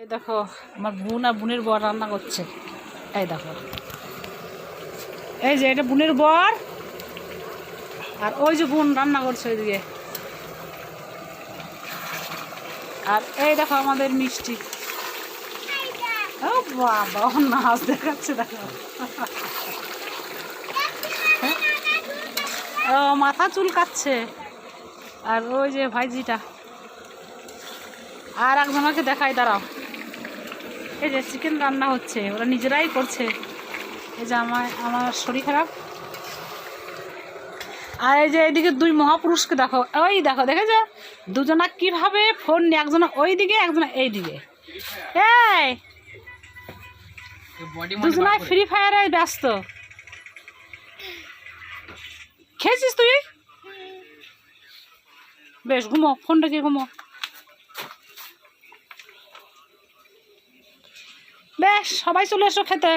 এই দেখো আমার বোন আর বোনের বর রান্না করছে। এই দেখো, এই যে এটা বোনের বর আর ওই যে বোন রান্না করছে ওইদিকে। আর এই দেখো আমাদের মিষ্টি। ও বাবা, নাচ দেখাচ্ছে দেখো। ও মাথা চুলকাচ্ছে। আর ওই যে ভাইজিটা আর একজনকে দেখাই, দাঁড়াও। এই যে চিকেন রান্না হচ্ছে, ওরা নিজেরাই করছে। এই যে আমার শরীর খারাপ। আর এই যে এইদিকে দুই মহাপুরুষকে দেখো, ওই দেখো, দেখেছো দুজনা কিভাবে ফোন নিয়ে, একজনা ওই দিকে একজনা এই দিকে। এই দুজনাই ফ্রি ফায়ারে ব্যস্ত। খেয়েছিস তুই? বেশ, ঘুমো, ফোন রেখে ঘুমো। বেশ, সবাই চলে এসো খেতে।